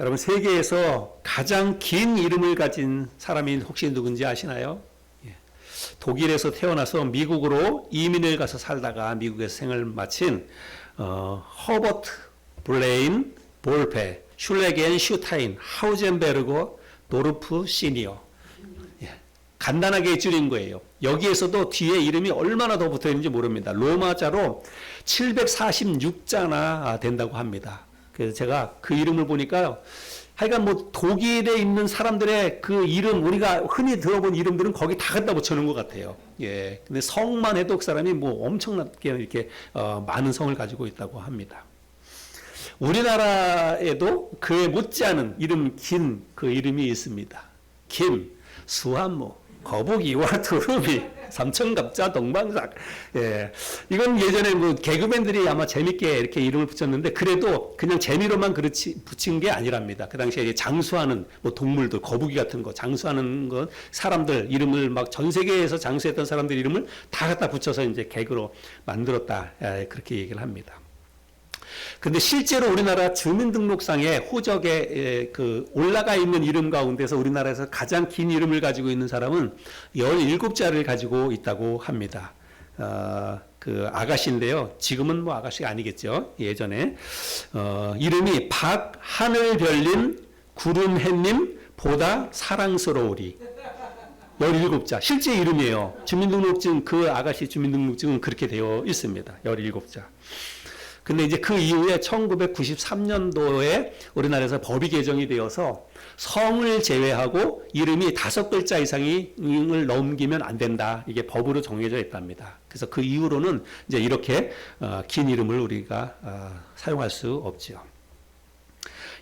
여러분 세계에서 가장 긴 이름을 가진 사람이 혹시 누군지 아시나요? 예. 독일에서 태어나서 미국으로 이민을 가서 살다가 미국에서 생을 마친 허버트 블레인 볼페 슐레겐 슈타인 하우젠베르거 노르프 시니어. 예. 간단하게 줄인 거예요. 여기에서도 뒤에 이름이 얼마나 더 붙어 있는지 모릅니다. 로마자로 746자나 된다고 합니다. 그래서 제가 그 이름을 보니까 하여간 뭐 독일에 있는 사람들의 그 이름, 우리가 흔히 들어본 이름들은 거기 다 갖다 붙여놓은 것 같아요. 예. 근데 성만 해도 그 사람이 뭐 엄청나게 이렇게 많은 성을 가지고 있다고 합니다. 우리나라에도 그에 못지않은 이름 긴 그 이름이 있습니다. 김, 수한무, 거북이와 두루미, 삼천갑자, 동방삭. 예. 이건 예전에 뭐 개그맨들이 아마 재밌게 이렇게 이름을 붙였는데 그래도 그냥 재미로만 붙인 게 아니랍니다. 그 당시에 장수하는 뭐 동물들, 거북이 같은 거, 장수하는 건 사람들 이름을 막 전 세계에서 장수했던 사람들 이름을 다 갖다 붙여서 이제 개그로 만들었다. 그렇게 얘기를 합니다. 근데 실제로 우리나라 주민등록상에 호적에 그 올라가 있는 이름 가운데서 우리나라에서 가장 긴 이름을 가지고 있는 사람은 17자를 가지고 있다고 합니다. 그 아가씨인데요. 지금은 뭐 아가씨가 아니겠죠. 예전에. 이름이 박하늘별님 구름해님 보다 사랑스러우리. 17자. 실제 이름이에요. 주민등록증, 그 아가씨 주민등록증은 그렇게 되어 있습니다. 17자. 근데 이제 그 이후에 1993년도에 우리나라에서 법이 개정이 되어서 성을 제외하고 이름이 5글자 이상을 넘기면 안 된다. 이게 법으로 정해져 있답니다. 그래서 그 이후로는 이제 이렇게 긴 이름을 우리가 사용할 수 없죠.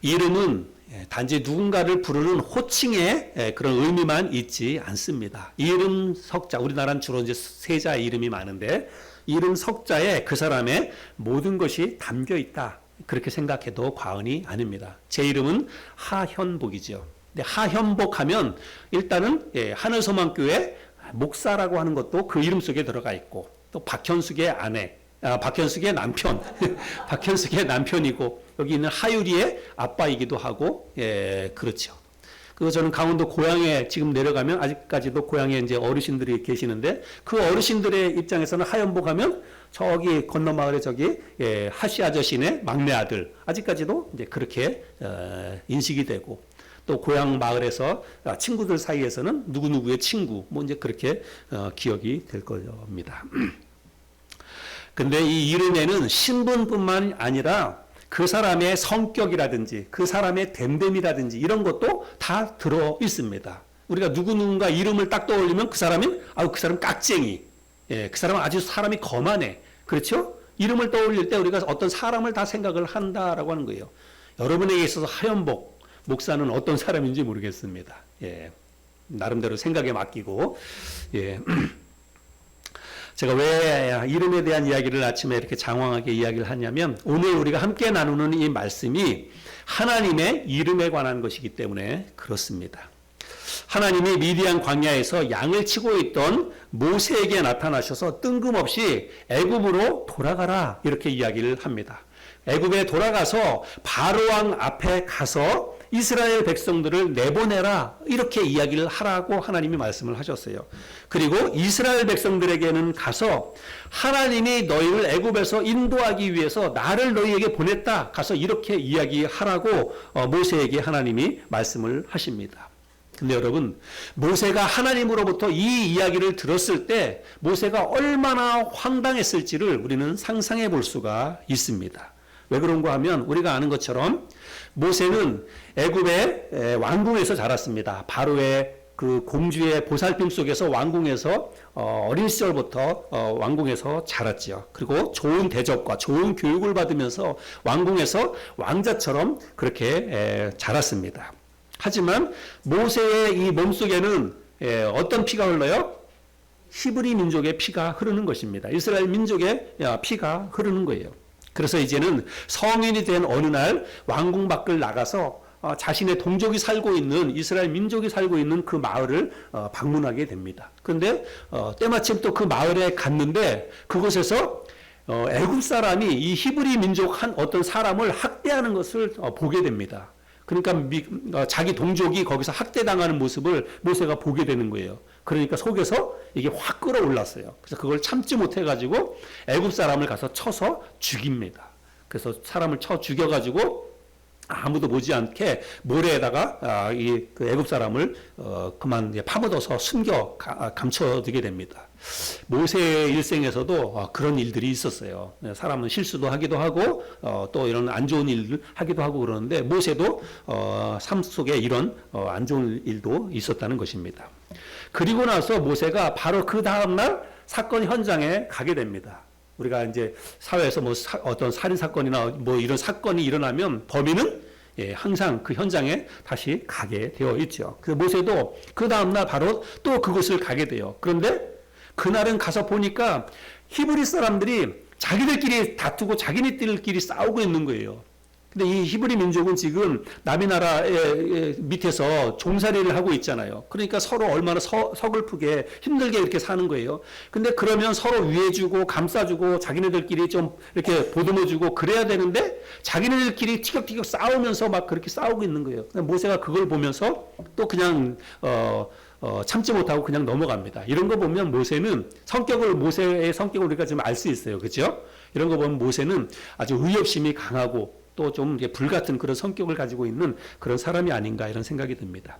이름은 단지 누군가를 부르는 호칭의 그런 의미만 있지 않습니다. 이름 석자, 우리나라는 주로 이제 세자의 이름이 많은데 이름 석자에 그 사람의 모든 것이 담겨 있다. 그렇게 생각해도 과언이 아닙니다. 제 이름은 하현복이죠. 근데 하현복 하면 일단은 하늘소망교회 목사라고 하는 것도 그 이름 속에 들어가 있고 또 박현숙의 아내, 박현숙의 남편, 박현숙의 남편이고 여기 있는 하유리의 아빠이기도 하고 그렇죠. 그 저는 강원도 고향에 지금 내려가면 아직까지도 고향에 이제 어르신들이 계시는데 그 어르신들의 입장에서는 하연복하면 저기 건너 마을에 저기 하씨 아저씨네 막내 아들 아직까지도 이제 그렇게 인식이 되고 또 고향 마을에서 친구들 사이에서는 누구누구의 친구 뭐 이제 그렇게 기억이 될 겁니다. 근데 이 이름에는 신분뿐만 아니라 그 사람의 성격이라든지 그 사람의 됨됨이라든지 이런 것도 다 들어 있습니다. 우리가 누군가 이름을 딱 떠올리면 그 사람은 그 사람 깍쟁이, 그 사람은 아주 사람이 거만해. 그렇죠? 이름을 떠올릴 때 우리가 어떤 사람을 다 생각을 한다라고 하는 거예요. 여러분에게 있어서 하연복 목사는 어떤 사람인지 모르겠습니다. 나름대로 생각에 맡기고 제가 왜 이름에 대한 이야기를 아침에 이렇게 장황하게 이야기를 하냐면 오늘 우리가 함께 나누는 이 말씀이 하나님의 이름에 관한 것이기 때문에 그렇습니다. 하나님이 미디안 광야에서 양을 치고 있던 모세에게 나타나셔서 뜬금없이 애굽으로 돌아가라 이렇게 이야기를 합니다. 애굽에 돌아가서 바로왕 앞에 가서 이스라엘 백성들을 내보내라 이렇게 이야기를 하라고 하나님이 말씀을 하셨어요. 그리고 이스라엘 백성들에게는 가서 하나님이 너희를 애굽에서 인도하기 위해서 나를 너희에게 보냈다. 가서 이렇게 이야기하라고 모세에게 하나님이 말씀을 하십니다. 근데 여러분 모세가 하나님으로부터 이 이야기를 들었을 때 모세가 얼마나 황당했을지를 우리는 상상해 볼 수가 있습니다. 왜 그런가 하면 우리가 아는 것처럼 모세는 애굽의 왕궁에서 자랐습니다. 바로의 그 공주의 보살핌 속에서 왕궁에서 어린 시절부터 왕궁에서 자랐지요. 그리고 좋은 대접과 좋은 교육을 받으면서 왕궁에서 왕자처럼 그렇게 자랐습니다. 하지만 모세의 이 몸속에는 어떤 피가 흘러요? 히브리 민족의 피가 흐르는 것입니다. 이스라엘 민족의 피가 흐르는 거예요. 그래서 이제는 성인이 된 어느 날 왕궁 밖을 나가서 자신의 동족이 살고 있는 이스라엘 민족이 살고 있는 그 마을을 방문하게 됩니다. 그런데 때마침 또 그 마을에 갔는데 그곳에서 애굽 사람이 이 히브리 민족 한 어떤 사람을 학대하는 것을 보게 됩니다. 그러니까 자기 동족이 거기서 학대당하는 모습을 모세가 보게 되는 거예요. 그러니까 속에서 이게 확 끌어올랐어요. 그래서 그걸 참지 못해가지고 애굽 사람을 가서 쳐서 죽입니다. 그래서 사람을 쳐 죽여가지고 아무도 보지 않게 모래에다가 그 애굽 사람을 그만 파묻어서 감춰두게 됩니다. 모세의 일생에서도 그런 일들이 있었어요. 사람은 실수도 하기도 하고 또 이런 안 좋은 일을 하기도 하고 그러는데 모세도 삶 속에 이런 안 좋은 일도 있었다는 것입니다. 그리고 나서 모세가 바로 그 다음날 사건 현장에 가게 됩니다. 우리가 이제 사회에서 어떤 살인 사건이나 이런 사건이 일어나면 범인은 항상 그 현장에 다시 가게 되어 있죠. 그래서 모세도 그 다음날 바로 또 그곳을 가게 돼요. 그런데 그날은 가서 보니까 히브리 사람들이 자기들끼리 다투고 자기네들끼리 싸우고 있는 거예요. 근데 이 히브리 민족은 지금 남의 나라의 밑에서 종살이를 하고 있잖아요. 그러니까 서로 얼마나 서글프게 힘들게 이렇게 사는 거예요. 근데 그러면 서로 위해주고 감싸주고 자기네들끼리 좀 이렇게 보듬어주고 그래야 되는데 자기네들끼리 티격태격 싸우면서 막 그렇게 싸우고 있는 거예요. 모세가 그걸 보면서 또 그냥 참지 못하고 그냥 넘어갑니다. 이런 거 보면 모세의 성격을 우리가 좀 알 수 있어요. 그렇죠? 이런 거 보면 모세는 아주 의협심이 강하고 또 좀 불같은 그런 성격을 가지고 있는 그런 사람이 아닌가 이런 생각이 듭니다.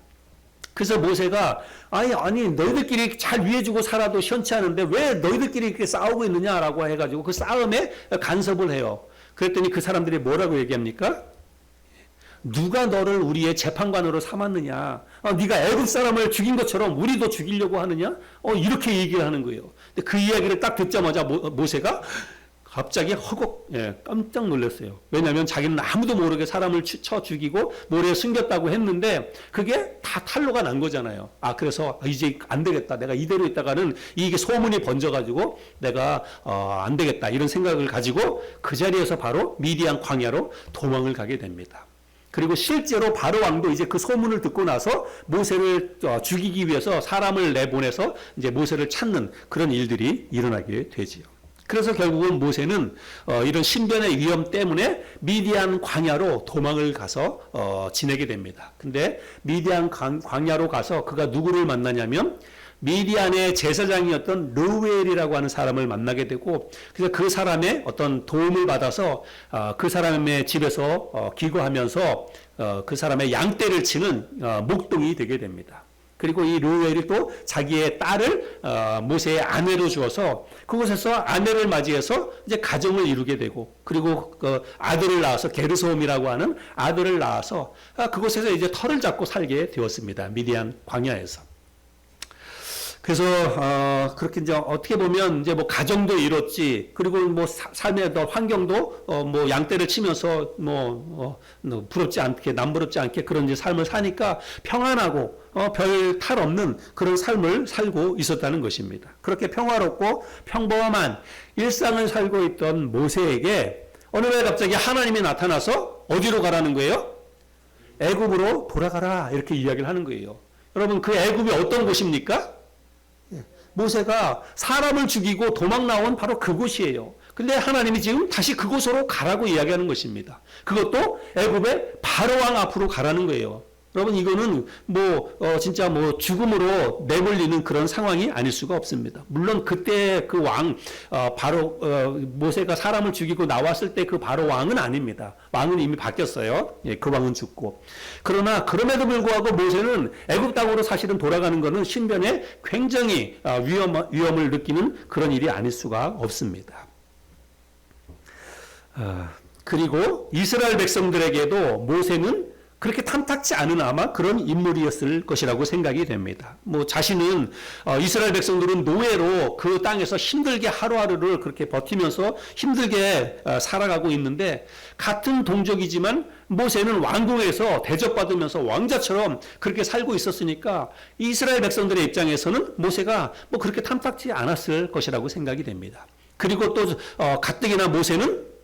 그래서 모세가 아니 너희들끼리 잘 위해주고 살아도 시원치 않은데 왜 너희들끼리 이렇게 싸우고 있느냐라고 해가지고 그 싸움에 간섭을 해요. 그랬더니 그 사람들이 뭐라고 얘기합니까? 누가 너를 우리의 재판관으로 삼았느냐? 네가 애굽 사람을 죽인 것처럼 우리도 죽이려고 하느냐? 이렇게 얘기를 하는 거예요. 근데 그 이야기를 딱 듣자마자 모세가 갑자기 깜짝 놀랐어요. 왜냐하면 자기는 아무도 모르게 사람을 쳐 죽이고 모래에 숨겼다고 했는데 그게 다 탄로가 난 거잖아요. 그래서 이제 안 되겠다. 내가 이대로 있다가는 이게 소문이 번져가지고 내가 안 되겠다. 이런 생각을 가지고 그 자리에서 바로 미디안 광야로 도망을 가게 됩니다. 그리고 실제로 바로 왕도 이제 그 소문을 듣고 나서 모세를 죽이기 위해서 사람을 내보내서 이제 모세를 찾는 그런 일들이 일어나게 되지요. 그래서 결국은 모세는 이런 신변의 위험 때문에 미디안 광야로 도망을 가서 지내게 됩니다. 근데 미디안 광야로 가서 그가 누구를 만나냐면 미디안의 제사장이었던 르우엘이라고 하는 사람을 만나게 되고 그래서 그 사람의 어떤 도움을 받아서 그 사람의 집에서 기거하면서 그 사람의 양떼를 치는 목동이 되게 됩니다. 그리고 이 르우엘이 또 자기의 딸을 모세의 아내로 주어서 그곳에서 아내를 맞이해서 이제 가정을 이루게 되고 그리고 그 아들을 낳아서 게르솜이라고 하는 아들을 낳아서 그곳에서 이제 터를 잡고 살게 되었습니다. 미디안 광야에서. 그래서 그렇게 이제 어떻게 보면 이제 뭐 가정도 이뤘지 그리고 뭐 삶의 환경도 뭐 양떼를 치면서 부럽지 않게 남부럽지 않게 그런 이제 삶을 사니까 평안하고 별 탈 없는 그런 삶을 살고 있었다는 것입니다. 그렇게 평화롭고 평범한 일상을 살고 있던 모세에게 어느 날 갑자기 하나님이 나타나서 어디로 가라는 거예요? 애굽으로 돌아가라 이렇게 이야기를 하는 거예요. 여러분 그 애굽이 어떤 곳입니까? 모세가 사람을 죽이고 도망 나온 바로 그곳이에요. 근데 하나님이 지금 다시 그곳으로 가라고 이야기하는 것입니다. 그것도 애굽의 바로 왕 앞으로 가라는 거예요. 여러분 이거는 진짜 죽음으로 내몰리는 그런 상황이 아닐 수가 없습니다. 물론 그때 그 왕 바로 모세가 사람을 죽이고 나왔을 때 그 바로 왕은 아닙니다. 왕은 이미 바뀌었어요. 그 왕은 죽고. 그러나 그럼에도 불구하고 모세는 애굽 땅으로 사실은 돌아가는 것은 신변에 굉장히 위험을 느끼는 그런 일이 아닐 수가 없습니다. 그리고 이스라엘 백성들에게도 모세는 그렇게 탐탁지 않은 아마 그런 인물이었을 것이라고 생각이 됩니다. 자신은 이스라엘 백성들은 노예로 그 땅에서 힘들게 하루하루를 그렇게 버티면서 힘들게 살아가고 있는데 같은 동족이지만 모세는 왕궁에서 대접받으면서 왕자처럼 그렇게 살고 있었으니까 이스라엘 백성들의 입장에서는 모세가 그렇게 탐탁지 않았을 것이라고 생각이 됩니다. 그리고 또 가뜩이나 모세는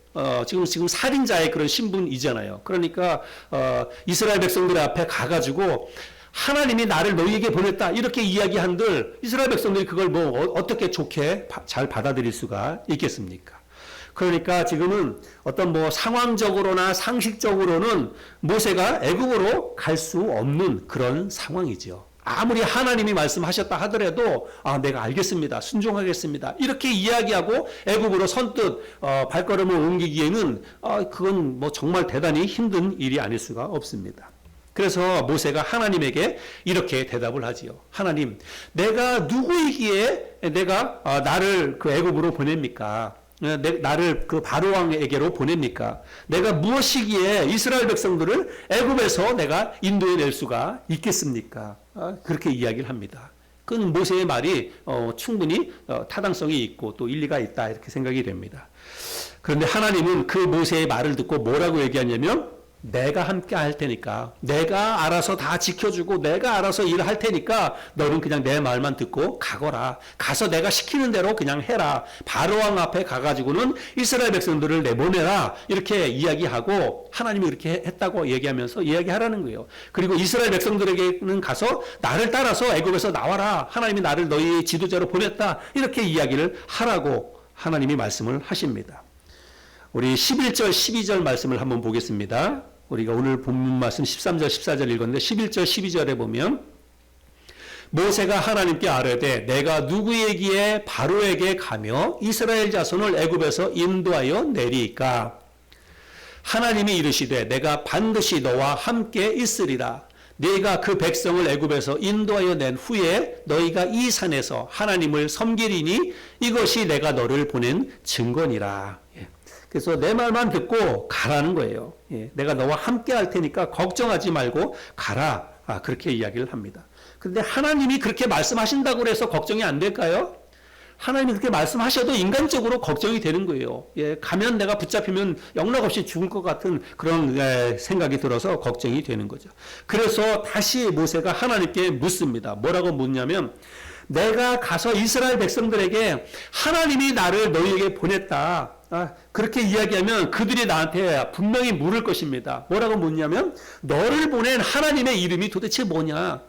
지금 살인자의 그런 신분이잖아요. 그러니까 이스라엘 백성들 앞에 가가지고 하나님이 나를 너희에게 보냈다 이렇게 이야기한들 이스라엘 백성들이 그걸 어떻게 좋게 잘 받아들일 수가 있겠습니까? 그러니까 지금은 어떤 뭐 상황적으로나 상식적으로는 모세가 애굽으로 갈 수 없는 그런 상황이죠. 아무리 하나님이 말씀하셨다 하더라도 내가 알겠습니다. 순종하겠습니다. 이렇게 이야기하고 애굽으로 선뜻 발걸음을 옮기기에는 그건 뭐 정말 대단히 힘든 일이 아닐 수가 없습니다. 그래서 모세가 하나님에게 이렇게 대답을 하지요. 하나님, 내가 누구이기에 내가 나를 그 애굽으로 보냅니까? 나를 그 바로왕에게로 보냅니까? 내가 무엇이기에 이스라엘 백성들을 애굽에서 내가 인도해 낼 수가 있겠습니까? 그렇게 이야기를 합니다. 그건 모세의 말이 충분히 타당성이 있고 또 일리가 있다 이렇게 생각이 됩니다. 그런데 하나님은 그 모세의 말을 듣고 뭐라고 얘기하냐면 내가 함께 할 테니까, 내가 알아서 다 지켜주고 내가 알아서 일을 할 테니까 너는 그냥 내 말만 듣고 가거라. 가서 내가 시키는 대로 그냥 해라. 바로왕 앞에 가가지고는 이스라엘 백성들을 내보내라. 이렇게 이야기하고 하나님이 그렇게 했다고 얘기하면서 이야기하라는 거예요. 그리고 이스라엘 백성들에게는 가서 나를 따라서 애굽에서 나와라. 하나님이 나를 너희 지도자로 보냈다. 이렇게 이야기를 하라고 하나님이 말씀을 하십니다. 우리 11절 12절 말씀을 한번 보겠습니다. 우리가 오늘 본문 말씀 13절 14절 읽었는데 11절 12절에 보면 모세가 하나님께 아뢰되 내가 누구에게 바로에게 가며 이스라엘 자손을 애굽에서 인도하여 내리까? 하나님이 이르시되 내가 반드시 너와 함께 있으리라. 네가 그 백성을 애굽에서 인도하여 낸 후에 너희가 이 산에서 하나님을 섬기리니 이것이 내가 너를 보낸 증거니라. 그래서 내 말만 듣고 가라는 거예요. 내가 너와 함께 할 테니까 걱정하지 말고 가라. 그렇게 이야기를 합니다. 그런데 하나님이 그렇게 말씀하신다고 해서 걱정이 안 될까요? 하나님이 그렇게 말씀하셔도 인간적으로 걱정이 되는 거예요. 가면 내가 붙잡히면 영락없이 죽을 것 같은 그런 생각이 들어서 걱정이 되는 거죠. 그래서 다시 모세가 하나님께 묻습니다. 뭐라고 묻냐면 내가 가서 이스라엘 백성들에게 하나님이 나를 너희에게 보냈다. 그렇게 이야기하면 그들이 나한테 분명히 물을 것입니다. 뭐라고 묻냐면 너를 보낸 하나님의 이름이 도대체 뭐냐?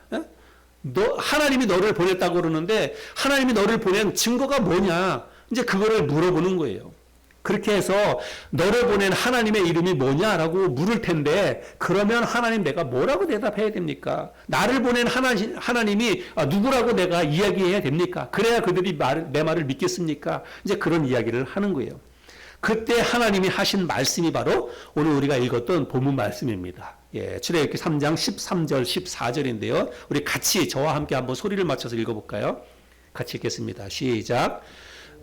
하나님이 너를 보냈다고 그러는데 하나님이 너를 보낸 증거가 뭐냐? 이제 그거를 물어보는 거예요. 그렇게 해서 너를 보낸 하나님의 이름이 뭐냐라고 물을 텐데 그러면 하나님 내가 뭐라고 대답해야 됩니까? 나를 보낸 하나님이 누구라고 내가 이야기해야 됩니까? 그래야 그들이 내 말을 믿겠습니까? 이제 그런 이야기를 하는 거예요. 그때 하나님이 하신 말씀이 바로 오늘 우리가 읽었던 본문 말씀입니다. 출애굽기 3장 13절 14절인데요. 우리 같이 저와 함께 한번 소리를 맞춰서 읽어볼까요? 같이 읽겠습니다. 시작.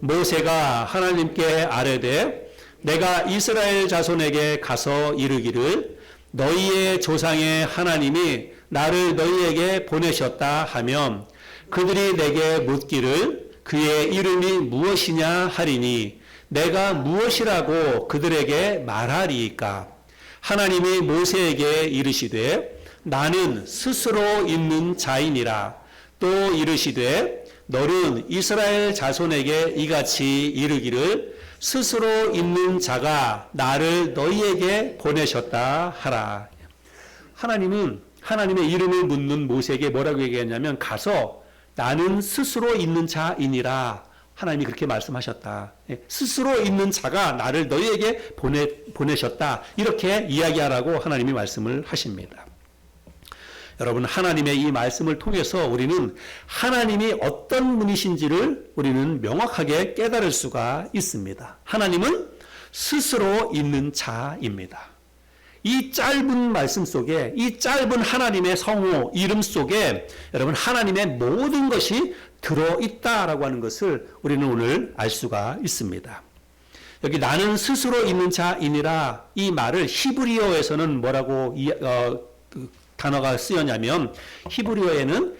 모세가 하나님께 아뢰되 내가 이스라엘 자손에게 가서 이르기를 너희의 조상의 하나님이 나를 너희에게 보내셨다 하면 그들이 내게 묻기를 그의 이름이 무엇이냐 하리니 내가 무엇이라고 그들에게 말하리이까? 하나님이 모세에게 이르시되 나는 스스로 있는 자이니라. 또 이르시되 너는 이스라엘 자손에게 이같이 이르기를 스스로 있는 자가 나를 너희에게 보내셨다 하라. 하나님은 하나님의 이름을 묻는 모세에게 뭐라고 얘기했냐면 가서 나는 스스로 있는 자이니라. 하나님이 그렇게 말씀하셨다. 스스로 있는 자가 나를 너희에게 보내셨다. 이렇게 이야기하라고 하나님이 말씀을 하십니다. 여러분, 하나님의 이 말씀을 통해서 우리는 하나님이 어떤 분이신지를 우리는 명확하게 깨달을 수가 있습니다. 하나님은 스스로 있는 자입니다. 이 짧은 말씀 속에, 이 짧은 하나님의 성호, 이름 속에 여러분 하나님의 모든 것이 들어있다라고 하는 것을 우리는 오늘 알 수가 있습니다. 여기 나는 스스로 있는 자이니라 이 말을 히브리어에서는 뭐라고 단어가 쓰였냐면 히브리어에는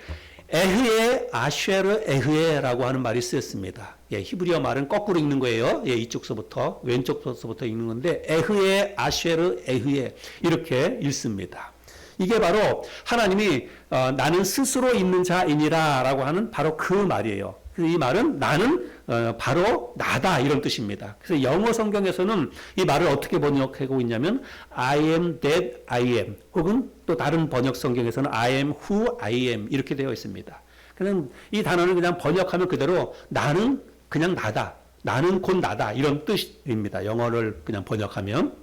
에흐에 아쉐르 에흐에라고 하는 말이 쓰였습니다. 히브리어 말은 거꾸로 읽는 거예요. 이쪽서부터 왼쪽서부터 읽는 건데 에흐에 아쉐르 에흐에 이렇게 읽습니다. 이게 바로 하나님이 나는 스스로 있는 자이니라 라고 하는 바로 그 말이에요. 이 말은 나는 바로 나다 이런 뜻입니다. 그래서 영어 성경에서는 이 말을 어떻게 번역하고 있냐면 I am that I am 혹은 또 다른 번역 성경에서는 I am who I am 이렇게 되어 있습니다. 그냥 이 단어는 그냥 번역하면 그대로 나는 그냥 나다. 나는 곧 나다 이런 뜻입니다. 영어를 그냥 번역하면.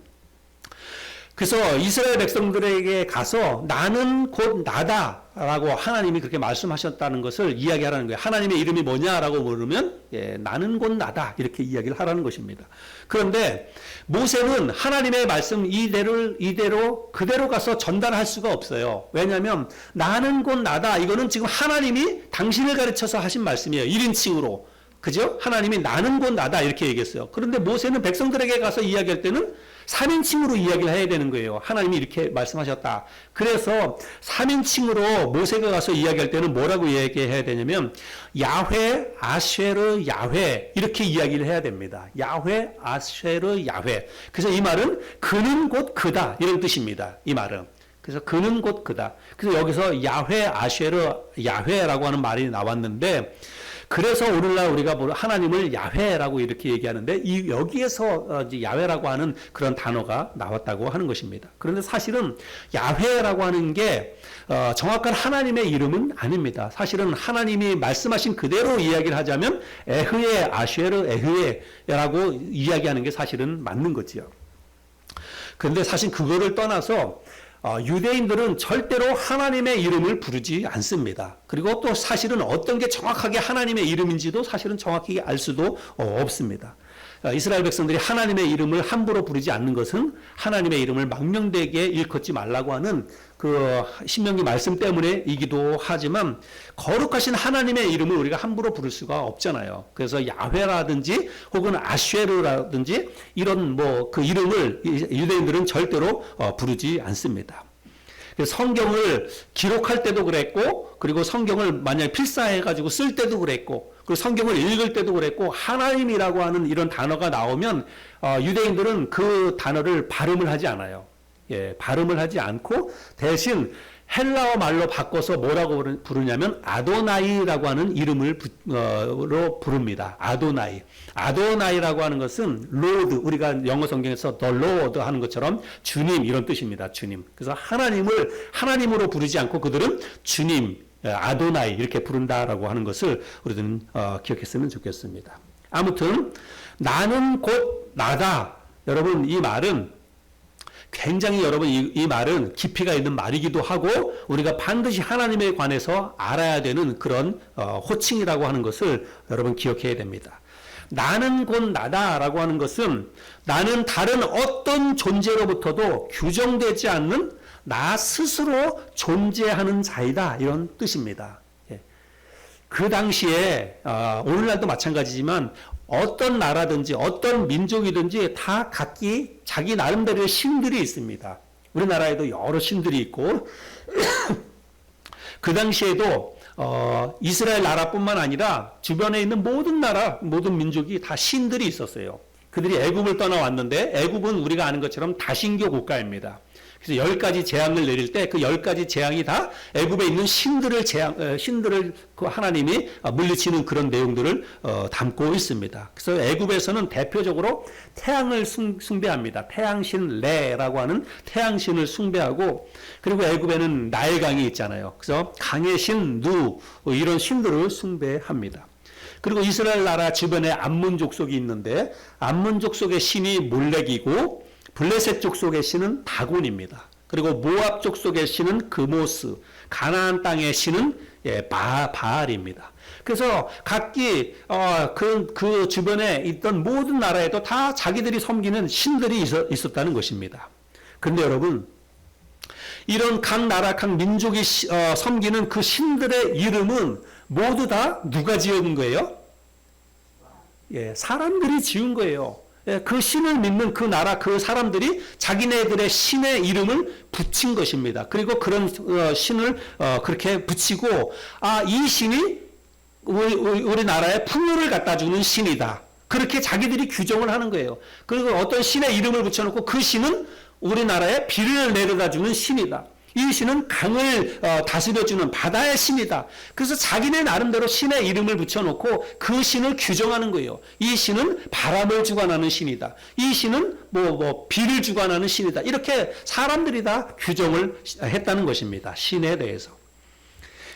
그래서 이스라엘 백성들에게 가서 나는 곧 나다라고 하나님이 그렇게 말씀하셨다는 것을 이야기하라는 거예요. 하나님의 이름이 뭐냐라고 물으면 나는 곧 나다 이렇게 이야기를 하라는 것입니다. 그런데 모세는 하나님의 말씀 이대로 그대로 가서 전달할 수가 없어요. 왜냐하면 나는 곧 나다 이거는 지금 하나님이 당신을 가르쳐서 하신 말씀이에요. 1인칭으로. 그죠? 하나님이 나는 곧 나다 이렇게 얘기했어요. 그런데 모세는 백성들에게 가서 이야기할 때는 3인칭으로 이야기를 해야 되는 거예요. 하나님이 이렇게 말씀하셨다. 그래서 3인칭으로 모세가 가서 이야기할 때는 뭐라고 이야기해야 되냐면 야훼, 아쉐르, 야훼 이렇게 이야기를 해야 됩니다. 야훼, 아쉐르, 야훼. 그래서 이 말은 그는 곧 그다 이런 뜻입니다. 이 말은. 그래서 그는 곧 그다. 그래서 여기서 야훼, 아쉐르, 야훼라고 하는 말이 나왔는데 그래서 오늘날 우리가 하나님을 야훼라고 이렇게 얘기하는데 여기에서 이제 야훼라고 하는 그런 단어가 나왔다고 하는 것입니다. 그런데 사실은 야훼라고 하는 게 정확한 하나님의 이름은 아닙니다. 사실은 하나님이 말씀하신 그대로 이야기를 하자면 에흐에 아쉐르 에흐에라고 이야기하는 게 사실은 맞는 거지요. 그런데 사실 그거를 떠나서 유대인들은 절대로 하나님의 이름을 부르지 않습니다. 그리고 또 사실은 어떤 게 정확하게 하나님의 이름인지도 사실은 정확히 알 수도 없습니다. 이스라엘 백성들이 하나님의 이름을 함부로 부르지 않는 것은 하나님의 이름을 망령되게 일컫지 말라고 하는 그 신명기 말씀 때문에이기도 하지만 거룩하신 하나님의 이름을 우리가 함부로 부를 수가 없잖아요. 그래서 야훼라든지 혹은 아쉐르라든지 이런 그 이름을 유대인들은 절대로 부르지 않습니다. 성경을 기록할 때도 그랬고, 그리고 성경을 만약에 필사해가지고 쓸 때도 그랬고, 그리고 성경을 읽을 때도 그랬고, 하나님이라고 하는 이런 단어가 나오면 유대인들은 그 단어를 발음을 하지 않아요. 발음을 하지 않고 대신 헬라어 말로 바꿔서 뭐라고 부르냐면 아도나이라고 하는 이름을 부릅니다. 아도나이. 아도나이라고 하는 것은 로드, 우리가 영어 성경에서 the Lord 하는 것처럼 주님 이런 뜻입니다. 주님. 그래서 하나님을 하나님으로 부르지 않고 그들은 주님, 아도나이 이렇게 부른다라고 하는 것을 우리들은 기억했으면 좋겠습니다. 아무튼 나는 곧 나다. 여러분 이 말은 굉장히 여러분 이 말은 깊이가 있는 말이기도 하고 우리가 반드시 하나님에 관해서 알아야 되는 그런 호칭이라고 하는 것을 여러분 기억해야 됩니다. 나는 곧 나다라고 하는 것은 나는 다른 어떤 존재로부터도 규정되지 않는 나 스스로 존재하는 자이다 이런 뜻입니다. 그 당시에 오늘날도 마찬가지지만 어떤 나라든지 어떤 민족이든지 다 각기 자기 나름대로의 신들이 있습니다. 우리나라에도 여러 신들이 있고 그 당시에도 이스라엘 나라뿐만 아니라 주변에 있는 모든 나라, 모든 민족이 다 신들이 있었어요. 그들이 애굽을 떠나왔는데 애굽은 우리가 아는 것처럼 다신교 국가입니다. 그래서 10가지 재앙을 내릴 때 그 10가지 재앙이 다 애굽에 있는 신들을 그 하나님이 물리치는 그런 내용들을 담고 있습니다. 그래서 애굽에서는 대표적으로 태양을 숭배합니다. 태양신 레라고 하는 태양신을 숭배하고 그리고 애굽에는 나일강이 있잖아요. 그래서 강의 신 누 이런 신들을 숭배합니다. 그리고 이스라엘 나라 주변에 암몬 족속이 있는데 암몬 족속의 신이 몰렉이고 블레셋 족속의 신은 다곤입니다. 그리고 모압 족속의 신은 그모스, 가나안 땅의 신은 바알입니다. 그래서 각기 그 주변에 있던 모든 나라에도 다 자기들이 섬기는 신들이 있었다는 것입니다. 그런데 여러분 이런 각 나라, 각 민족이 섬기는 그 신들의 이름은 모두 다 누가 지은 거예요? 사람들이 지은 거예요. 그 신을 믿는 그 나라 그 사람들이 자기네들의 신의 이름을 붙인 것입니다. 그리고 그런 신을 그렇게 붙이고 이 신이 우리나라에 풍요를 갖다 주는 신이다. 그렇게 자기들이 규정을 하는 거예요. 그리고 어떤 신의 이름을 붙여놓고 그 신은 우리나라에 비를 내려다 주는 신이다. 이 신은 강을 다스려주는 바다의 신이다. 그래서 자기네 나름대로 신의 이름을 붙여놓고 그 신을 규정하는 거예요. 이 신은 바람을 주관하는 신이다. 이 신은 비를 주관하는 신이다. 이렇게 사람들이 다 규정을 했다는 것입니다. 신에 대해서.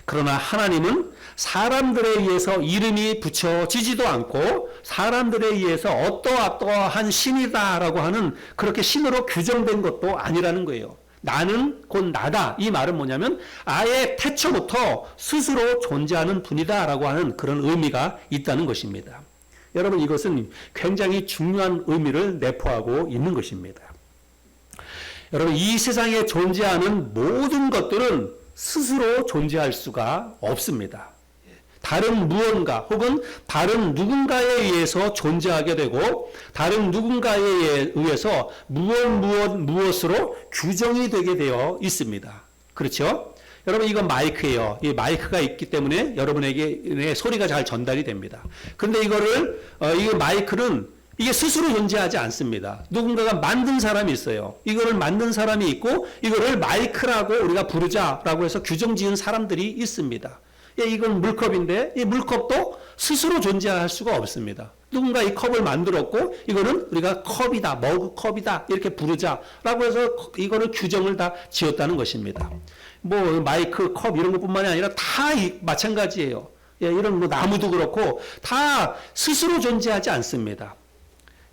그러나 하나님은 사람들에 의해서 이름이 붙여지지도 않고 사람들에 의해서 어떠한 신이다라고 하는 그렇게 신으로 규정된 것도 아니라는 거예요. 나는 곧 나다. 이 말은 뭐냐면 아예 태초부터 스스로 존재하는 분이다라고 하는 그런 의미가 있다는 것입니다. 여러분, 이것은 굉장히 중요한 의미를 내포하고 있는 것입니다. 여러분, 이 세상에 존재하는 모든 것들은 스스로 존재할 수가 없습니다. 다른 무언가 혹은 다른 누군가에 의해서 존재하게 되고 다른 누군가에 의해서 무엇으로 규정이 되게 되어 있습니다. 그렇죠? 여러분, 이건 마이크예요. 이 마이크가 있기 때문에 여러분에게 소리가 잘 전달이 됩니다. 그런데 이 마이크는 이게 스스로 존재하지 않습니다. 누군가가 만든 사람이 있어요. 이거를 만든 사람이 있고 이거를 마이크라고 우리가 부르자라고 해서 규정 지은 사람들이 있습니다. 이건 물컵인데 이 물컵도 스스로 존재할 수가 없습니다. 누군가 이 컵을 만들었고 이거는 우리가 컵이다, 머그컵이다 이렇게 부르자라고 해서 이거를 규정을 다 지었다는 것입니다. 뭐 마이크, 컵 이런 것뿐만이 아니라 다 마찬가지예요. 이런 뭐 나무도 그렇고 다 스스로 존재하지 않습니다.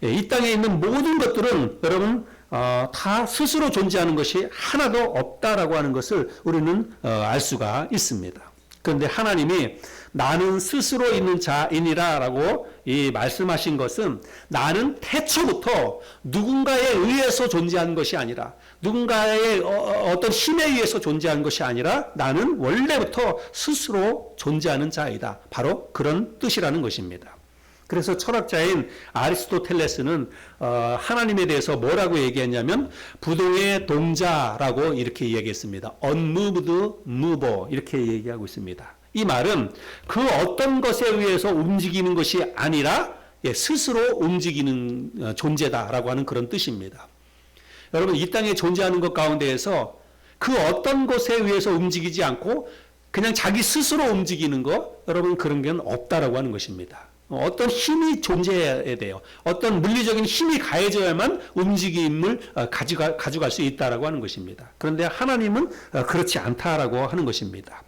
이 땅에 있는 모든 것들은 여러분 다 스스로 존재하는 것이 하나도 없다라고 하는 것을 우리는 알 수가 있습니다. 그런데 하나님이 나는 스스로 있는 자이니라라고 말씀하신 것은 나는 태초부터 누군가에 의해서 존재하는 것이 아니라 누군가의 어떤 힘에 의해서 존재하는 것이 아니라 나는 원래부터 스스로 존재하는 자이다. 바로 그런 뜻이라는 것입니다. 그래서 철학자인 아리스토텔레스는 하나님에 대해서 뭐라고 얘기했냐면 부동의 동자라고 이렇게 얘기했습니다. unmoved mover 이렇게 얘기하고 있습니다. 이 말은 그 어떤 것에 의해서 움직이는 것이 아니라 스스로 움직이는 존재다라고 하는 그런 뜻입니다. 여러분, 이 땅에 존재하는 것 가운데에서 그 어떤 것에 의해서 움직이지 않고 그냥 자기 스스로 움직이는 것, 여러분 그런 게 없다라고 하는 것입니다. 어떤 힘이 존재해야 돼요. 어떤 물리적인 힘이 가해져야만 움직임을 가져갈 수 있다라고 하는 것입니다. 그런데 하나님은 그렇지 않다라고 하는 것입니다.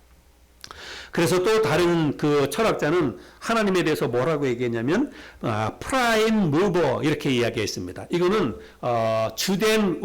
그래서 또 다른 그 철학자는 하나님에 대해서 뭐라고 얘기했냐면 prime mover 이렇게 이야기했습니다. 이거는 주된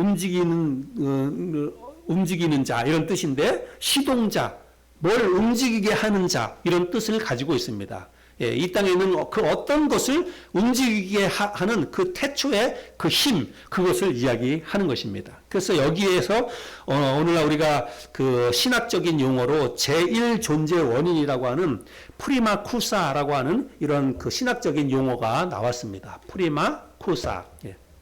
움직이는 자 이런 뜻인데 시동자, 뭘 움직이게 하는 자 이런 뜻을 가지고 있습니다. 이 땅에 있는 그 어떤 것을 움직이게 하는 그 태초의 그 힘, 그것을 이야기하는 것입니다. 그래서 여기에서 오늘날 우리가 그 신학적인 용어로 제1존재 원인이라고 하는 프리마 쿠사라고 하는 이런 그 신학적인 용어가 나왔습니다. 프리마 쿠사.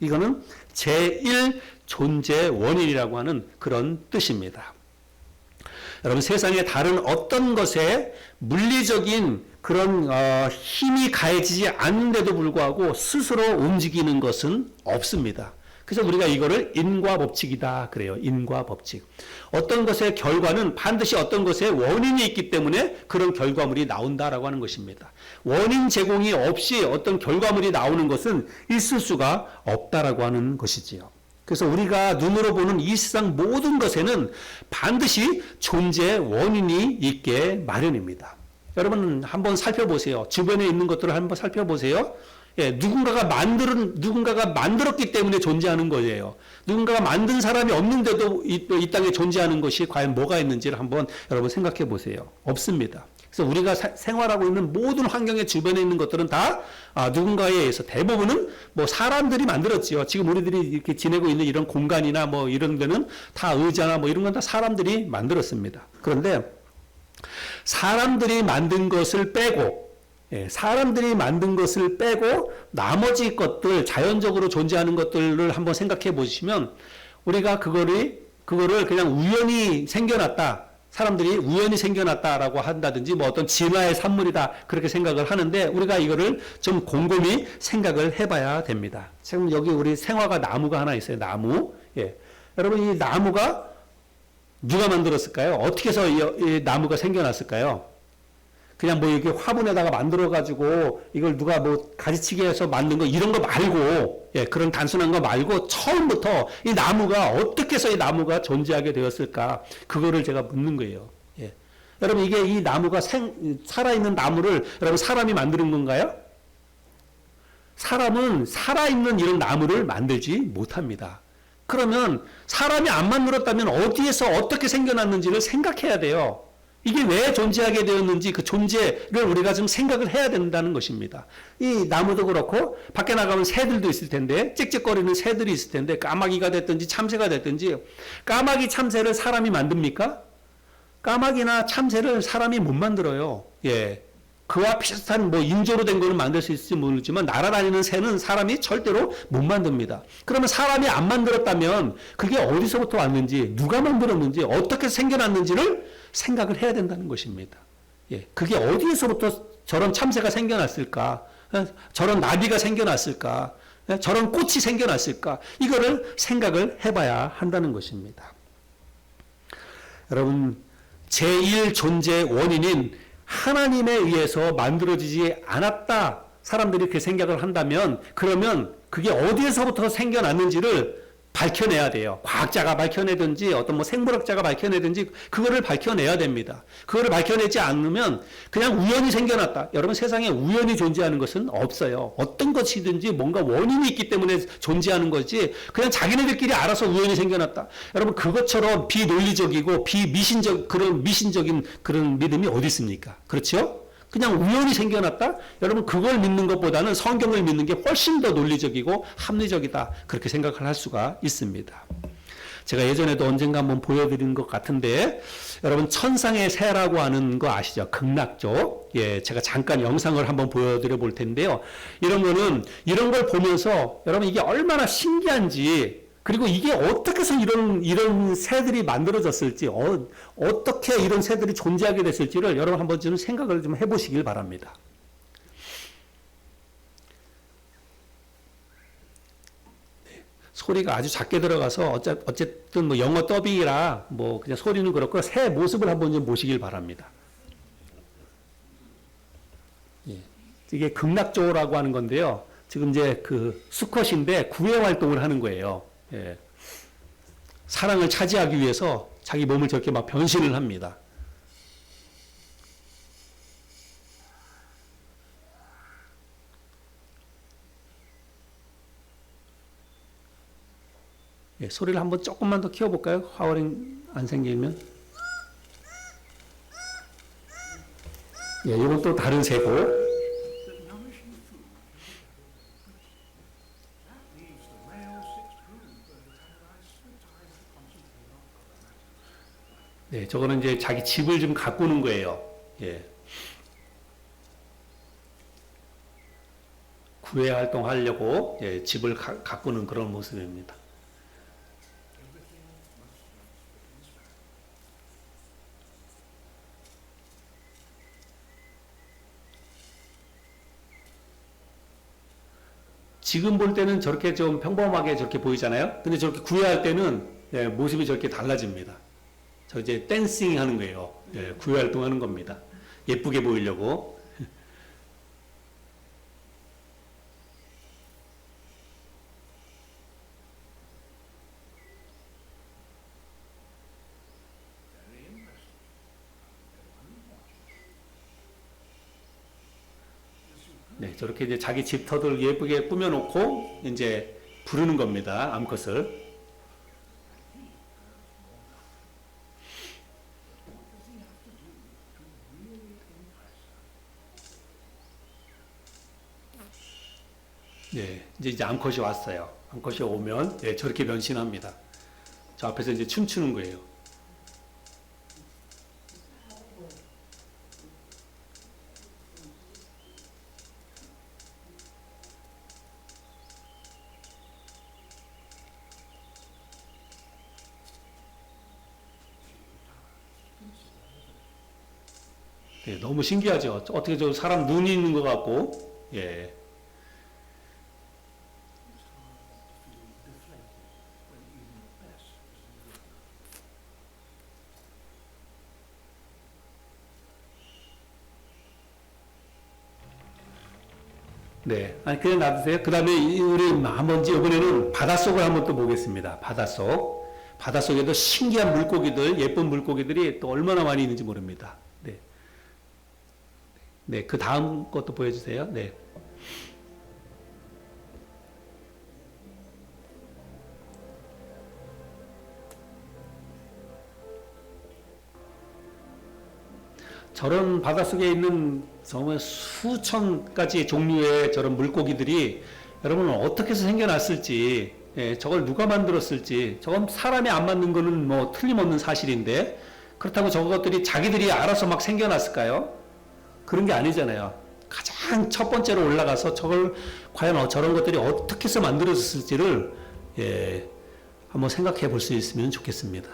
이거는 제1존재 원인이라고 하는 그런 뜻입니다. 여러분, 세상에 다른 어떤 것에 물리적인 그런 힘이 가해지지 않는데도 불구하고 스스로 움직이는 것은 없습니다. 그래서 우리가 이거를 인과법칙이다 그래요. 인과법칙. 어떤 것의 결과는 반드시 어떤 것의 원인이 있기 때문에 그런 결과물이 나온다라고 하는 것입니다. 원인 제공이 없이 어떤 결과물이 나오는 것은 있을 수가 없다라고 하는 것이지요. 그래서 우리가 눈으로 보는 이 세상 모든 것에는 반드시 존재 원인이 있게 마련입니다. 여러분 한번 살펴보세요. 주변에 있는 것들을 한번 살펴보세요. 누군가가 만들었기 때문에 존재하는 거예요. 누군가가 만든 사람이 없는데도 이 땅에 존재하는 것이 과연 뭐가 있는지를 한번 여러분 생각해 보세요. 없습니다. 그래서 우리가 생활하고 있는 모든 환경의 주변에 있는 것들은 다 누군가에 의해서 대부분은 뭐 사람들이 만들었지요. 지금 우리들이 이렇게 지내고 있는 이런 공간이나 뭐 이런 데는 다 의자나 뭐 이런 건 다 사람들이 만들었습니다. 그런데 사람들이 만든 것을 빼고 나머지 것들, 자연적으로 존재하는 것들을 한번 생각해 보시면 우리가 그거를 그냥 우연히 생겨났다. 사람들이 우연히 생겨났다라고 한다든지 뭐 어떤 진화의 산물이다 그렇게 생각을 하는데 우리가 이거를 좀 곰곰이 생각을 해봐야 됩니다. 지금 여기 우리 생화가 나무가 하나 있어요. 나무. 여러분 이 나무가 누가 만들었을까요? 어떻게 해서 이 나무가 생겨났을까요? 그냥 뭐 이렇게 화분에다가 만들어가지고 이걸 누가 뭐 가지치기 해서 만든 거 이런 거 말고, 그런 단순한 거 말고 처음부터 이 나무가 어떻게 해서 이 나무가 존재하게 되었을까? 그거를 제가 묻는 거예요. 여러분 이게 이 나무가 살아있는 나무를 여러분 사람이 만드는 건가요? 사람은 살아있는 이런 나무를 만들지 못합니다. 그러면 사람이 안 만들었다면 어디에서 어떻게 생겨났는지를 생각해야 돼요. 이게 왜 존재하게 되었는지 그 존재를 우리가 좀 생각을 해야 된다는 것입니다. 이 나무도 그렇고 밖에 나가면 새들도 있을 텐데 짹짹거리는 새들이 있을 텐데 까마귀가 됐든지 참새가 됐든지 까마귀 참새를 사람이 만듭니까? 까마귀나 참새를 사람이 못 만들어요. 예. 그와 비슷한 뭐 인조로 된 거는 만들 수 있을지 모르지만 날아다니는 새는 사람이 절대로 못 만듭니다. 그러면 사람이 안 만들었다면 그게 어디서부터 왔는지 누가 만들었는지 어떻게 생겨났는지를 생각을 해야 된다는 것입니다. 예, 그게 어디에서부터 저런 참새가 생겨났을까? 저런 나비가 생겨났을까? 저런 꽃이 생겨났을까? 이거를 생각을 해봐야 한다는 것입니다. 여러분 제1 존재 원인인 하나님에 의해서 만들어지지 않았다. 사람들이 그렇게 생각을 한다면 그러면 그게 어디에서부터 생겨났는지를 밝혀내야 돼요. 과학자가 밝혀내든지 어떤 뭐 생물학자가 밝혀내든지 그거를 밝혀내야 됩니다. 그거를 밝혀내지 않으면 그냥 우연히 생겨났다. 여러분 세상에 우연히 존재하는 것은 없어요. 어떤 것이든지 뭔가 원인이 있기 때문에 존재하는 거지 그냥 자기네들끼리 알아서 우연히 생겨났다. 여러분 그것처럼 비논리적이고 미신적인 그런 믿음이 어디 있습니까? 그렇죠? 그냥 우연히 생겨났다? 여러분 그걸 믿는 것보다는 성경을 믿는 게 훨씬 더 논리적이고 합리적이다. 그렇게 생각을 할 수가 있습니다. 제가 예전에도 언젠가 한번 보여드린 것 같은데 여러분 천상의 새라고 하는 거 아시죠? 극락조. 예, 제가 잠깐 영상을 한번 보여드려 볼 텐데요. 이런 걸 보면서 여러분 이게 얼마나 신기한지 그리고 이게 어떻게 해서 이런 새들이 만들어졌을지, 어떻게 이런 새들이 존재하게 됐을지를 여러분 한번 좀 생각을 좀 해보시길 바랍니다. 네, 소리가 아주 작게 들어가서 어쨌든 뭐 영어 더빙이라 뭐 그냥 소리는 그렇고 새 모습을 한번 좀 보시길 바랍니다. 예, 이게 극락조라고 하는 건데요. 지금 이제 그 수컷인데 구애 활동을 하는 거예요. 예. 사랑을 차지하기 위해서 자기 몸을 저렇게 막 변신을 합니다. 예, 소리를 한번 조금만 더 키워볼까요? 하워링 안 생기면. 예, 이건 또 다른 새고. 네, 저거는 이제 자기 집을 좀 가꾸는 거예요. 예. 구애 활동하려고 예, 집을 가꾸는 그런 모습입니다. 지금 볼 때는 저렇게 좀 평범하게 저렇게 보이잖아요. 근데 저렇게 구애할 때는 예, 모습이 저렇게 달라집니다. 저 이제 댄싱 하는 거예요. 예, 구애 활동하는 겁니다. 예쁘게 보이려고. 네, 저렇게 이제 자기 집터들 예쁘게 꾸며놓고 이제 부르는 겁니다. 암컷을. 네, 이제 암컷이 왔어요. 암컷이 오면 네, 저렇게 변신합니다. 저 앞에서 이제 춤추는 거예요. 네, 너무 신기하죠. 어떻게 저 사람 눈이 있는 것 같고, 예. 네. 아니, 그냥 놔두세요. 그 다음에 우리 한번 이번에는 바닷속을 한번 또 보겠습니다. 바닷속. 바닷속에도 신기한 물고기들, 예쁜 물고기들이 또 얼마나 많이 있는지 모릅니다. 네, 그 다음 것도 보여주세요. 네. 저런 바닷속에 있는 정말 수천 가지 종류의 저런 물고기들이 여러분은 어떻게 해서 생겨났을지, 예, 저걸 누가 만들었을지, 저건 사람이 안 만든 거는 뭐 틀림없는 사실인데, 그렇다고 저것들이 자기들이 알아서 막 생겨났을까요? 그런 게 아니잖아요. 가장 첫 번째로 올라가서 저걸 과연 저런 것들이 어떻게 해서 만들어졌을지를, 예, 한번 생각해 볼 수 있으면 좋겠습니다.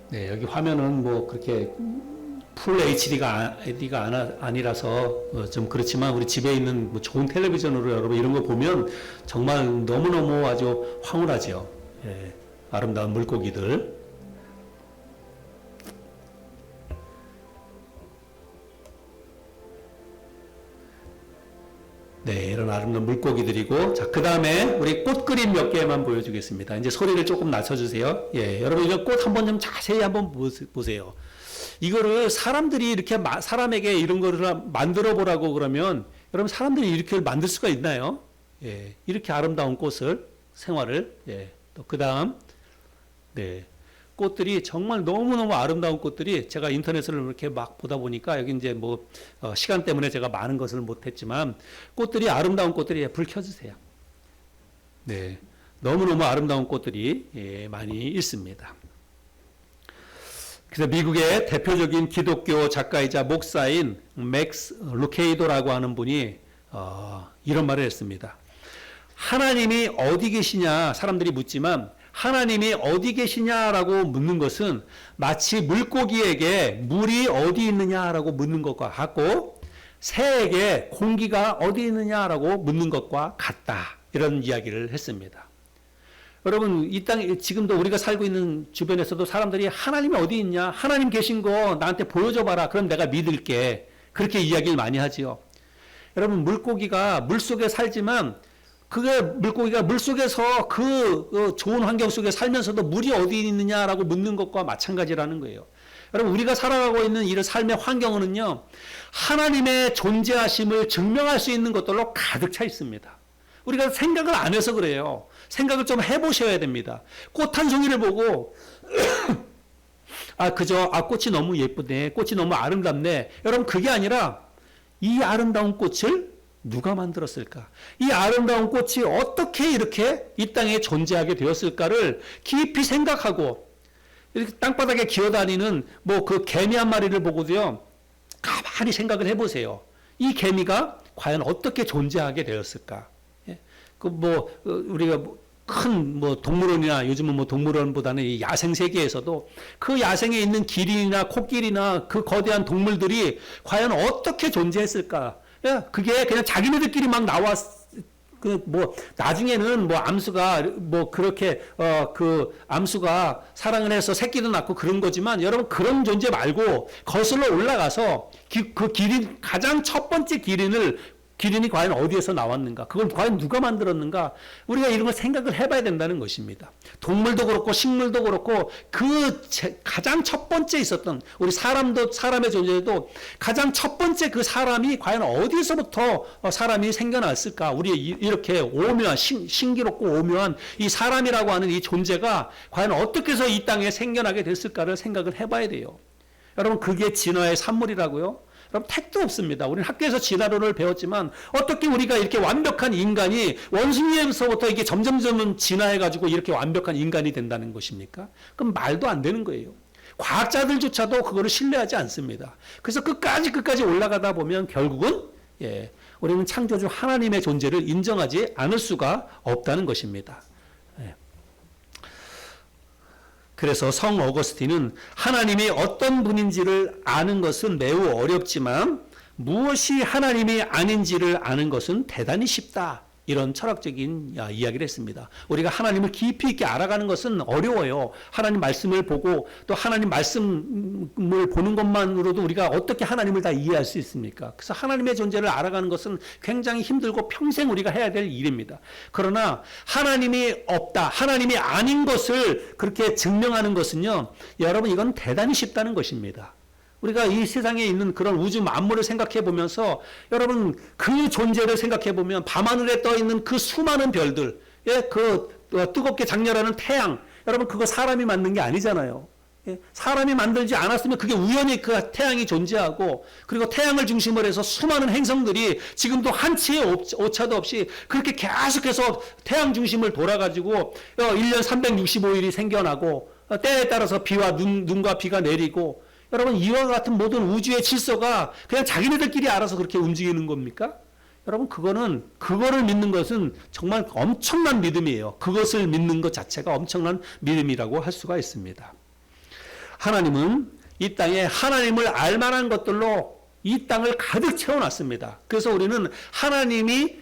네, 여기 화면은 뭐 그렇게 풀 HD가 아니라서 좀 그렇지만 우리 집에 있는 뭐 좋은 텔레비전으로 여러분 이런 거 보면 정말 너무너무 아주 황홀하죠. 예, 아름다운 물고기들. 네, 이런 아름다운 물고기들이고, 자, 그 다음에 우리 꽃 그림 몇 개만 보여주겠습니다. 이제 소리를 조금 낮춰주세요. 예, 여러분 이거 꽃 한번 좀 자세히 한번 보세요. 이거를 사람들이 이렇게 사람에게 이런 거를 만들어 보라고 그러면 여러분 사람들이 이렇게 만들 수가 있나요? 예, 이렇게 아름다운 꽃을 생활을, 예, 또 그 다음, 네. 꽃들이 정말 너무너무 아름다운 꽃들이 제가 인터넷을 이렇게 막 보다 보니까 여기 이제 뭐 시간 때문에 제가 많은 것을 못했지만 꽃들이 아름다운 꽃들이, 예, 불 켜주세요. 네, 너무너무 아름다운 꽃들이, 예, 많이 있습니다. 그래서 미국의 대표적인 기독교 작가이자 목사인 맥스 루케이도라고 하는 분이 이런 말을 했습니다. 하나님이 어디 계시냐 사람들이 묻지만 하나님이 어디 계시냐라고 묻는 것은 마치 물고기에게 물이 어디 있느냐라고 묻는 것과 같고 새에게 공기가 어디 있느냐라고 묻는 것과 같다. 이런 이야기를 했습니다. 여러분 이 땅에 지금도 우리가 살고 있는 주변에서도 사람들이 하나님이 어디 있냐? 하나님 계신 거 나한테 보여줘 봐라. 그럼 내가 믿을게. 그렇게 이야기를 많이 하지요. 여러분 물고기가 물속에 살지만 그게 물고기가 물속에서 그 좋은 환경 속에 살면서도 물이 어디 있느냐라고 묻는 것과 마찬가지라는 거예요. 여러분 우리가 살아가고 있는 이 삶의 환경은요 하나님의 존재하심을 증명할 수 있는 것들로 가득 차 있습니다. 우리가 생각을 안 해서 그래요. 생각을 좀 해보셔야 됩니다. 꽃 한 송이를 보고 꽃이 너무 예쁘네, 꽃이 너무 아름답네. 여러분 그게 아니라 이 아름다운 꽃을 누가 만들었을까? 이 아름다운 꽃이 어떻게 이렇게 이 땅에 존재하게 되었을까를 깊이 생각하고 이렇게 땅바닥에 기어다니는 뭐 그 개미 한 마리를 보고도요 가만히 생각을 해보세요. 이 개미가 과연 어떻게 존재하게 되었을까? 예? 우리가 큰 동물원이나 요즘은 동물원보다는 이 야생 세계에서도 그 야생에 있는 기린이나 코끼리나 그 거대한 동물들이 과연 어떻게 존재했을까? 그게 그냥 자기네들끼리 막 나중에는 암수가 그렇게 암수가 사랑을 해서 새끼도 낳고 그런 거지만 여러분 그런 존재 말고 거슬러 올라가서 그 기린, 가장 첫 번째 기린이 과연 어디에서 나왔는가? 그걸 과연 누가 만들었는가? 우리가 이런 걸 생각을 해봐야 된다는 것입니다. 동물도 그렇고 식물도 그렇고 가장 첫 번째 있었던 우리 사람의 존재도 가장 첫 번째 그 사람이 과연 어디서부터 사람이 생겨났을까? 우리 이렇게 오묘한 신기롭고 오묘한 이 사람이라고 하는 이 존재가 과연 어떻게 해서 이 땅에 생겨나게 됐을까를 생각을 해봐야 돼요. 여러분 그게 진화의 산물이라고요? 그럼 택도 없습니다. 우리는 학교에서 진화론을 배웠지만 어떻게 우리가 이렇게 완벽한 인간이 원숭이에서부터 이게 점점 진화해가지고 이렇게 완벽한 인간이 된다는 것입니까? 그럼 말도 안 되는 거예요. 과학자들조차도 그거를 신뢰하지 않습니다. 그래서 끝까지 올라가다 보면 결국은 우리는 창조주 하나님의 존재를 인정하지 않을 수가 없다는 것입니다. 그래서 성 어거스틴은 하나님이 어떤 분인지를 아는 것은 매우 어렵지만 무엇이 하나님이 아닌지를 아는 것은 대단히 쉽다. 이런 철학적인 이야기를 했습니다. 우리가 하나님을 깊이 있게 알아가는 것은 어려워요. 하나님 말씀을 보고 또 하나님 말씀을 보는 것만으로도 우리가 어떻게 하나님을 다 이해할 수 있습니까? 그래서 하나님의 존재를 알아가는 것은 굉장히 힘들고 평생 우리가 해야 될 일입니다. 그러나 하나님이 없다, 하나님이 아닌 것을 그렇게 증명하는 것은요, 여러분 이건 대단히 쉽다는 것입니다. 우리가 이 세상에 있는 그런 우주 만물을 생각해 보면서 여러분 그 존재를 생각해 보면 밤하늘에 떠 있는 그 수많은 별들, 예, 그 뜨겁게 장렬하는 태양, 여러분 그거 사람이 만든 게 아니잖아요. 예, 사람이 만들지 않았으면 그게 우연히 그 태양이 존재하고 그리고 태양을 중심으로 해서 수많은 행성들이 지금도 한치의 오차도 없이 그렇게 계속해서 태양 중심을 돌아가지고 1년 365일이 생겨나고 때에 따라서 비와 눈과 비가 내리고 여러분 이와 같은 모든 우주의 질서가 그냥 자기네들끼리 알아서 그렇게 움직이는 겁니까? 여러분 그거를 믿는 것은 정말 엄청난 믿음이에요. 그것을 믿는 것 자체가 엄청난 믿음이라고 할 수가 있습니다. 하나님은 이 땅에 하나님을 알만한 것들로 이 땅을 가득 채워놨습니다. 그래서 우리는 하나님이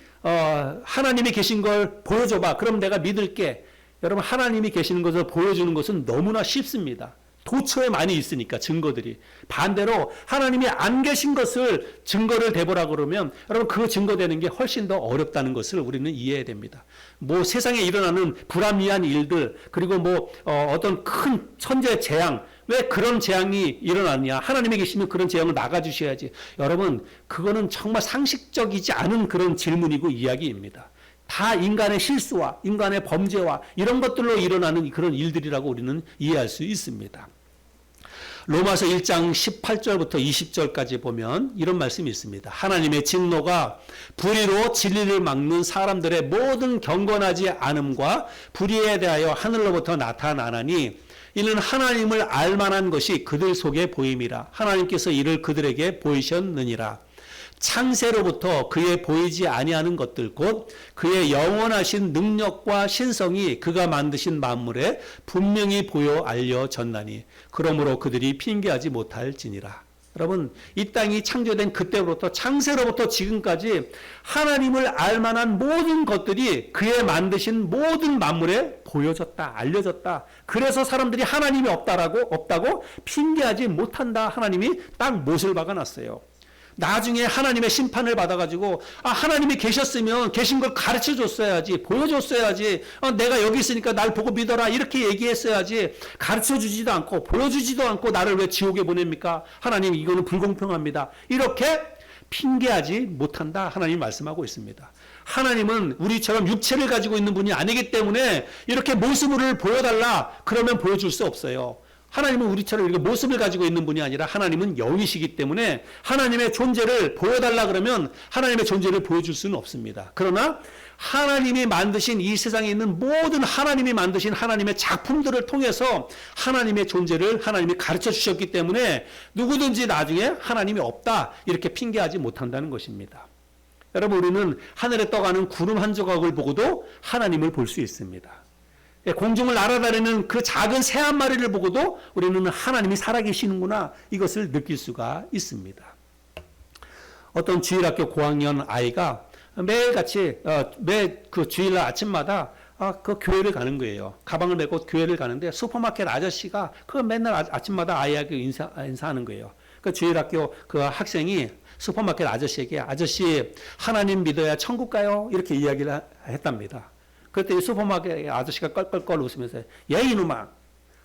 계신 걸 보여줘봐. 그럼 내가 믿을게. 여러분 하나님이 계시는 것을 보여주는 것은 너무나 쉽습니다. 도처에 많이 있으니까 증거들이. 반대로 하나님이 안 계신 것을 증거를 대보라 그러면 여러분 그 증거되는 게 훨씬 더 어렵다는 것을 우리는 이해해야 됩니다. 뭐 세상에 일어나는 불합리한 일들 그리고 어떤 큰 천재 재앙 왜 그런 재앙이 일어났냐? 하나님이 계시면 그런 재앙을 막아주셔야지. 여러분 그거는 정말 상식적이지 않은 그런 질문이고 이야기입니다. 다 인간의 실수와 인간의 범죄와 이런 것들로 일어나는 그런 일들이라고 우리는 이해할 수 있습니다. 로마서 1장 18절부터 20절까지 보면 이런 말씀이 있습니다. 하나님의 진노가 불의로 진리를 막는 사람들의 모든 경건하지 않음과 불의에 대하여 하늘로부터 나타나나니 이는 하나님을 알만한 것이 그들 속에 보임이라. 하나님께서 이를 그들에게 보이셨느니라. 창세로부터 그의 보이지 아니하는 것들 곧 그의 영원하신 능력과 신성이 그가 만드신 만물에 분명히 보여 알려졌나니 그러므로 그들이 핑계하지 못할지니라. 여러분 이 땅이 창조된 그때부터 창세로부터 지금까지 하나님을 알만한 모든 것들이 그의 만드신 모든 만물에 보여졌다, 알려졌다. 그래서 사람들이 하나님이 없다고 핑계하지 못한다. 하나님이 딱 못을 박아놨어요. 나중에 하나님의 심판을 받아가지고 하나님이 계셨으면 계신 걸 가르쳐 줬어야지, 보여줬어야지. 내가 여기 있으니까 날 보고 믿어라 이렇게 얘기했어야지. 가르쳐 주지도 않고 보여주지도 않고 나를 왜 지옥에 보냅니까? 하나님 이거는 불공평합니다. 이렇게 핑계하지 못한다. 하나님이 말씀하고 있습니다. 하나님은 우리처럼 육체를 가지고 있는 분이 아니기 때문에 이렇게 모습을 보여달라 그러면 보여줄 수 없어요. 하나님은 우리처럼 이렇게 모습을 가지고 있는 분이 아니라 하나님은 영이시기 때문에 하나님의 존재를 보여달라 그러면 하나님의 존재를 보여줄 수는 없습니다. 그러나 하나님이 만드신 이 세상에 있는 모든 하나님이 만드신 하나님의 작품들을 통해서 하나님의 존재를 하나님이 가르쳐 주셨기 때문에 누구든지 나중에 하나님이 없다 이렇게 핑계하지 못한다는 것입니다. 여러분 우리는 하늘에 떠가는 구름 한 조각을 보고도 하나님을 볼 수 있습니다. 공중을 날아다니는 그 작은 새 한 마리를 보고도 우리는 하나님이 살아계시는구나 이것을 느낄 수가 있습니다. 어떤 주일학교 고학년 아이가 매일같이 매 그 주일날 아침마다 그 교회를 가는 거예요. 가방을 메고 교회를 가는데 슈퍼마켓 아저씨가 그 맨날 아침마다 아이에게 인사하는 거예요. 그 주일학교 그 학생이 슈퍼마켓 아저씨에게 아저씨 하나님 믿어야 천국 가요? 이렇게 이야기를 했답니다. 그때 슈퍼마켓 아저씨가 껄껄껄 웃으면서 야 이놈아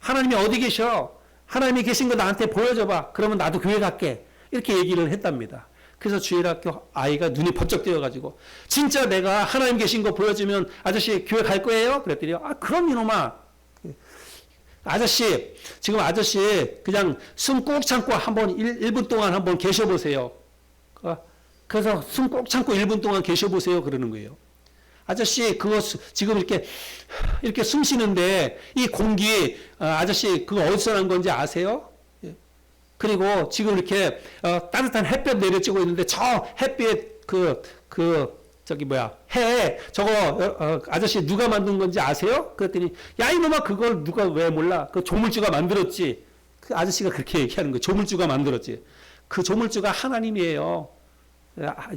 하나님이 어디 계셔? 하나님이 계신 거 나한테 보여줘봐. 그러면 나도 교회 갈게. 이렇게 얘기를 했답니다. 그래서 주일학교 아이가 눈이 번쩍 뜨여가지고 진짜 내가 하나님 계신 거 보여주면 아저씨 교회 갈 거예요? 그랬더니 그럼 이놈아 아저씨 지금 아저씨 그냥 숨 꾹 참고 한번 1분 동안 한번 계셔보세요. 그래서 숨 꾹 참고 1분 동안 계셔보세요. 그러는 거예요. 아저씨 그거 지금 이렇게 숨 쉬는데 이 공기 아저씨 그거 어디서 난 건지 아세요? 그리고 지금 이렇게 따뜻한 햇볕 내려쬐고 있는데 저 햇빛 해 저거 아저씨 누가 만든 건지 아세요? 그랬더니 야 이놈아 그걸 누가 왜 몰라? 그 조물주가 만들었지. 그 아저씨가 그렇게 얘기하는 거예요. 조물주가 만들었지. 그 조물주가 하나님이에요.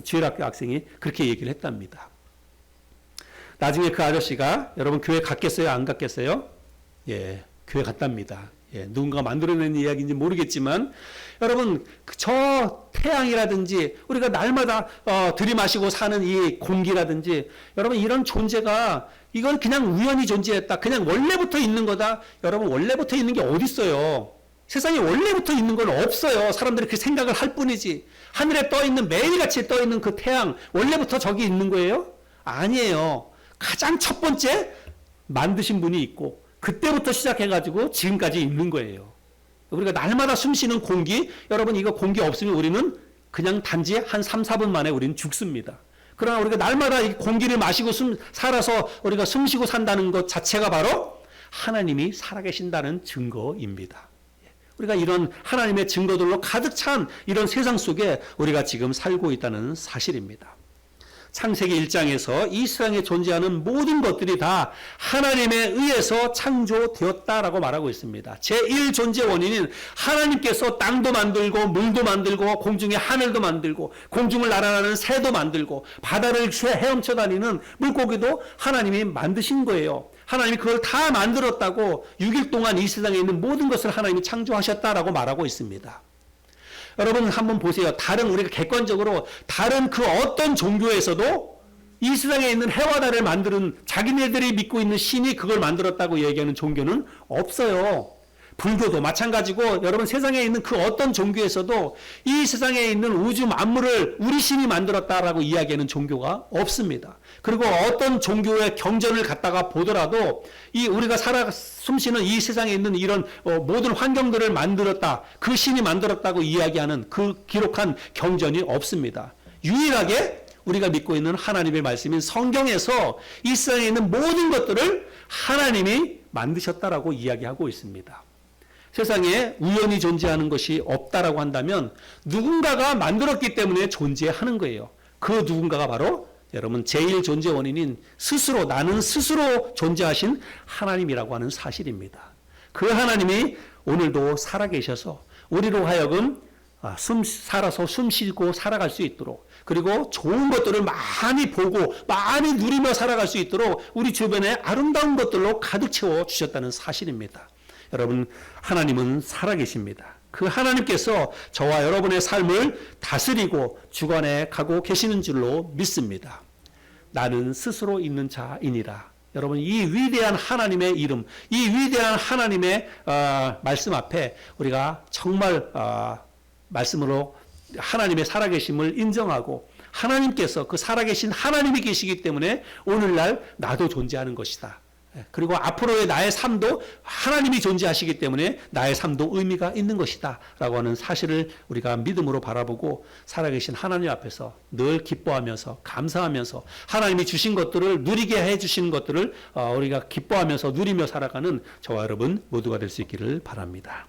주일학교 학생이 그렇게 얘기를 했답니다. 나중에 그 아저씨가 여러분 교회 갔겠어요? 안 갔겠어요? 예, 교회 갔답니다. 예, 누군가 만들어낸 이야기인지 모르겠지만 여러분 저 태양이라든지 우리가 날마다 들이마시고 사는 이 공기라든지 여러분 이런 존재가 이건 그냥 우연히 존재했다. 그냥 원래부터 있는 거다. 여러분 원래부터 있는 게 어디 있어요? 세상에 원래부터 있는 건 없어요. 사람들이 그 생각을 할 뿐이지. 하늘에 떠 있는 매일같이 떠 있는 그 태양 원래부터 저기 있는 거예요? 아니에요. 가장 첫 번째 만드신 분이 있고 그때부터 시작해가지고 지금까지 있는 거예요. 우리가 날마다 숨쉬는 공기, 여러분 이거 공기 없으면 우리는 그냥 단지 한 3, 4분 만에 우리는 죽습니다. 그러나 우리가 날마다 이 공기를 마시고 살아서 우리가 숨쉬고 산다는 것 자체가 바로 하나님이 살아계신다는 증거입니다. 우리가 이런 하나님의 증거들로 가득 찬 이런 세상 속에 우리가 지금 살고 있다는 사실입니다. 창세기 1장에서 이 세상에 존재하는 모든 것들이 다 하나님에 의해서 창조되었다라고 말하고 있습니다. 제1존재 원인인 하나님께서 땅도 만들고 물도 만들고 공중의 하늘도 만들고 공중을 날아가는 새도 만들고 바다를 헤엄쳐 다니는 물고기도 하나님이 만드신 거예요. 하나님이 그걸 다 만들었다고 6일 동안 이 세상에 있는 모든 것을 하나님이 창조하셨다라고 말하고 있습니다. 여러분 한번 보세요. 우리가 객관적으로 다른 그 어떤 종교에서도 이 세상에 있는 해와 달을 만드는 자기네들이 믿고 있는 신이 그걸 만들었다고 얘기하는 종교는 없어요. 불교도 마찬가지고 여러분 세상에 있는 그 어떤 종교에서도 이 세상에 있는 우주 만물을 우리 신이 만들었다라고 이야기하는 종교가 없습니다. 그리고 어떤 종교의 경전을 갖다가 보더라도 이 우리가 숨쉬는 이 세상에 있는 이런 모든 환경들을 만들었다, 그 신이 만들었다고 이야기하는 그 기록한 경전이 없습니다. 유일하게 우리가 믿고 있는 하나님의 말씀인 성경에서 이 세상에 있는 모든 것들을 하나님이 만드셨다라고 이야기하고 있습니다. 세상에 우연히 존재하는 것이 없다라고 한다면 누군가가 만들었기 때문에 존재하는 거예요. 그 누군가가 바로 여러분 제1 존재 원인인 스스로 나는 스스로 존재하신 하나님이라고 하는 사실입니다. 그 하나님이 오늘도 살아계셔서 우리로 하여금 살아서 숨쉬고 살아갈 수 있도록 그리고 좋은 것들을 많이 보고 많이 누리며 살아갈 수 있도록 우리 주변에 아름다운 것들로 가득 채워 주셨다는 사실입니다. 여러분 하나님은 살아계십니다. 그 하나님께서 저와 여러분의 삶을 다스리고 주관해 가고 계시는 줄로 믿습니다. 나는 스스로 있는 자이니라. 여러분 이 위대한 하나님의 이름, 이 위대한 하나님의 말씀 앞에 우리가 정말 말씀으로 하나님의 살아계심을 인정하고 하나님께서 그 살아계신 하나님이 계시기 때문에 오늘날 나도 존재하는 것이다. 그리고 앞으로의 나의 삶도 하나님이 존재하시기 때문에 나의 삶도 의미가 있는 것이다 라고 하는 사실을 우리가 믿음으로 바라보고 살아계신 하나님 앞에서 늘 기뻐하면서 감사하면서 하나님이 주신 것들을 누리게 해주신 것들을 우리가 기뻐하면서 누리며 살아가는 저와 여러분 모두가 될 수 있기를 바랍니다.